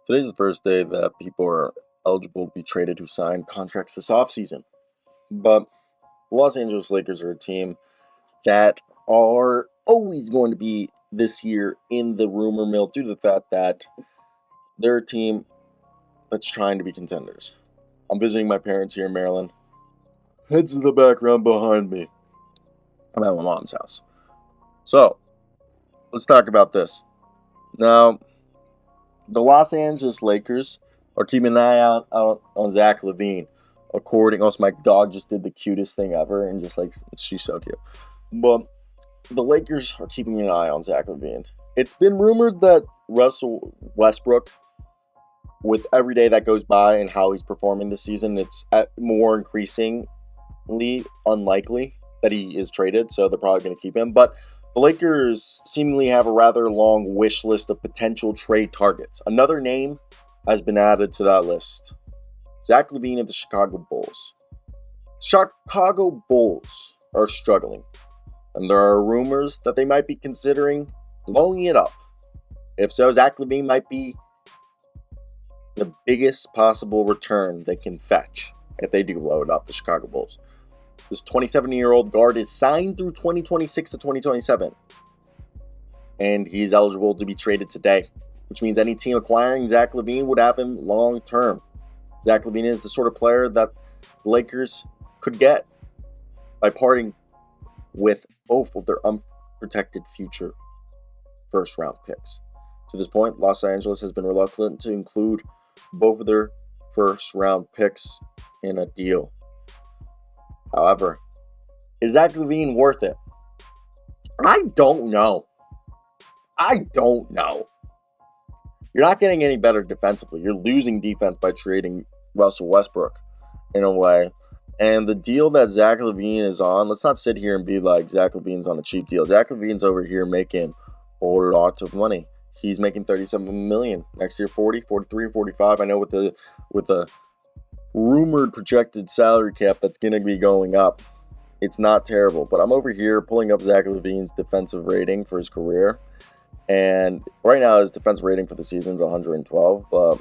Today's the first day that people are eligible to be traded who signed contracts this offseason. But the Los Angeles Lakers are a team that are always going to be this year in the rumor mill due to the fact that they're a team that's trying to be contenders. I'm visiting my parents here in Maryland. Heads in the background behind me. I'm at my mom's house. So, let's talk about this. Now, the Los Angeles Lakers are keeping an eye out on Zach LaVine. Also, my dog just did the cutest thing ever, and she's so cute. But the Lakers are keeping an eye on Zach LaVine. It's been rumored that Russell Westbrook, with every day that goes by and how he's performing this season, it's more increasingly unlikely that he is traded, so they're probably going to keep him. But the Lakers seemingly have a rather long wish list of potential trade targets. Another name has been added to that list. Zach LaVine of the Chicago Bulls. Chicago Bulls are struggling, and there are rumors that they might be considering blowing it up. If so, Zach LaVine might be the biggest possible return they can fetch if they do blow it up, the Chicago Bulls. This 27-year-old guard is signed through 2026 to 2027. And he's eligible to be traded today, which means any team acquiring Zach LaVine would have him long term. Zach LaVine is the sort of player that the Lakers could get by parting with both of their unprotected future first-round picks. To this point, Los Angeles has been reluctant to include both of their first-round picks in a deal. However, is Zach LaVine worth it? I don't know. You're not getting any better defensively. You're losing defense by trading Russell Westbrook in a way. And the deal that Zach LaVine is on, let's not sit here and be like Zach LaVine's on a cheap deal. Zach LaVine's over here making a lot of money. He's making $37 million. Next year, 40, 43, 45. I know with the rumored projected salary cap that's going to be going up, it's not terrible. But I'm over here pulling up Zach LaVine's defensive rating for his career. And right now his defensive rating for the season is 112. But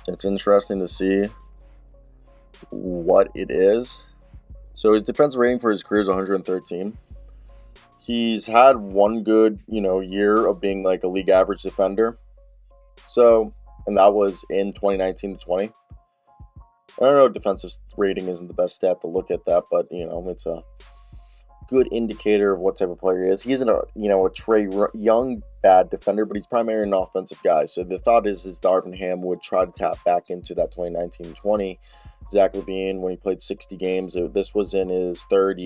it's interesting to see what it is. So his defensive rating for his career is 113. He's had one good, year of being like a league average defender. So, and that was in 2019 to 20. I don't know, defensive rating isn't the best stat to look at that, but, it's a good indicator of what type of player he is. He isn't a Trey Young bad defender, but he's primarily an offensive guy. So the thought is Darvin Ham would try to tap back into that 2019-20. Zach LaVine, when he played 60 games, this was in his third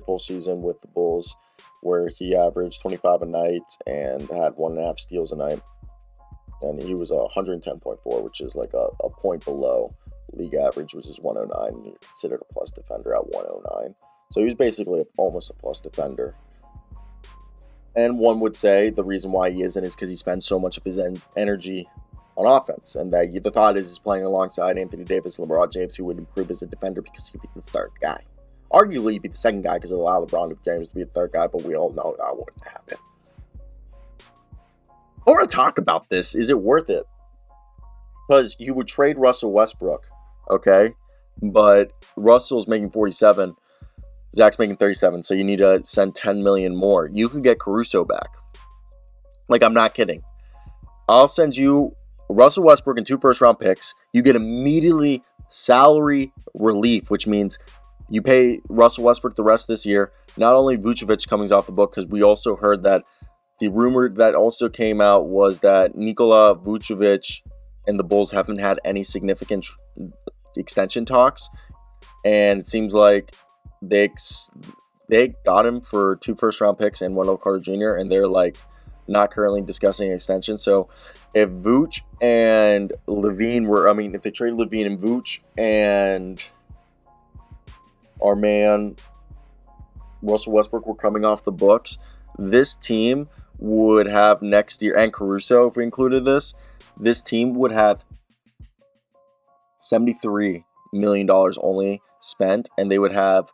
full season with the Bulls, where he averaged 25 a night and had 1.5 steals a night. And he was 110.4, which is like a point below league average, which is 109, and you're considered a plus defender at 109. So he was basically almost a plus defender. And one would say the reason why he isn't is because he spends so much of his energy on offense, and that the thought is he's playing alongside Anthony Davis and LeBron James, who would improve as a defender because he'd be the third guy. Arguably, he'd be the second guy because it allowed LeBron James to be the third guy, but we all know that wouldn't happen. I want to talk about this. Is it worth it? Because you would trade Russell Westbrook, okay? But Russell's making 47. Zach's making 37, so you need to send $10 million more. You could get Caruso back. Like, I'm not kidding. I'll send you Russell Westbrook and 2 first-round picks. You get immediately salary relief, which means you pay Russell Westbrook the rest of this year. Not only Vucevic coming off the book, because we also heard that the rumor that also came out was that Nikola Vucevic and the Bulls haven't had any significant extension talks. And it seems like they got him for 2 first-round picks and Wendell Carter Jr., and they're like not currently discussing an extension. So if Vooch and LaVine if they traded LaVine and Vooch and our man Russell Westbrook were coming off the books, this team would have next year, and Caruso, if we included this team would have $73 million only spent, and they would have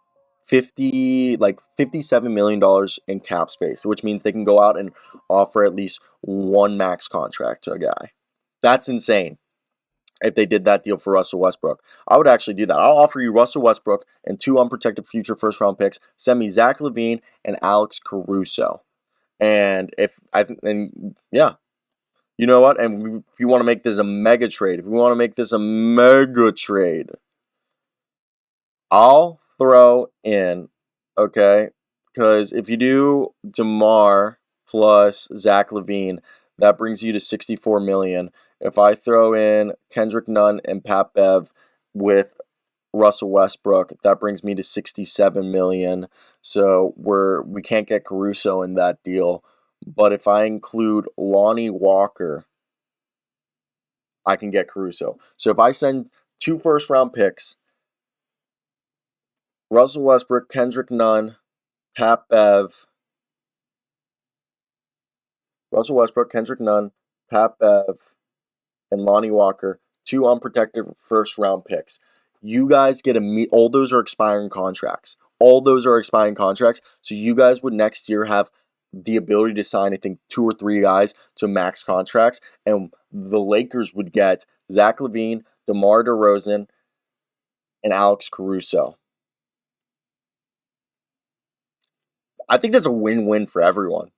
$57 million in cap space, which means they can go out and offer at least one max contract to a guy. That's insane. If they did that deal for Russell Westbrook, I would actually do that. I'll offer you Russell Westbrook and 2 unprotected future first round picks. Send me Zach LaVine and Alex Caruso. And yeah, you know what? And if you want to make this a mega trade, I'll throw in, okay, because if you do DeMar plus Zach LaVine, that brings you to 64 million. If I throw in Kendrick Nunn and Pat Bev with Russell Westbrook, that brings me to 67 million. So we can't get Caruso in that deal. But if I include Lonnie Walker, I can get Caruso. So if I send 2 first round picks, Russell Westbrook, Kendrick Nunn, Pat Bev, Russell Westbrook, Kendrick Nunn, Pat Bev, and Lonnie Walker, 2 unprotected first round picks. You guys get all those are expiring contracts. All those are expiring contracts. So you guys would next year have the ability to sign, I think, 2 or 3 guys to max contracts. And the Lakers would get Zach LaVine, DeMar DeRozan, and Alex Caruso. I think that's a win-win for everyone.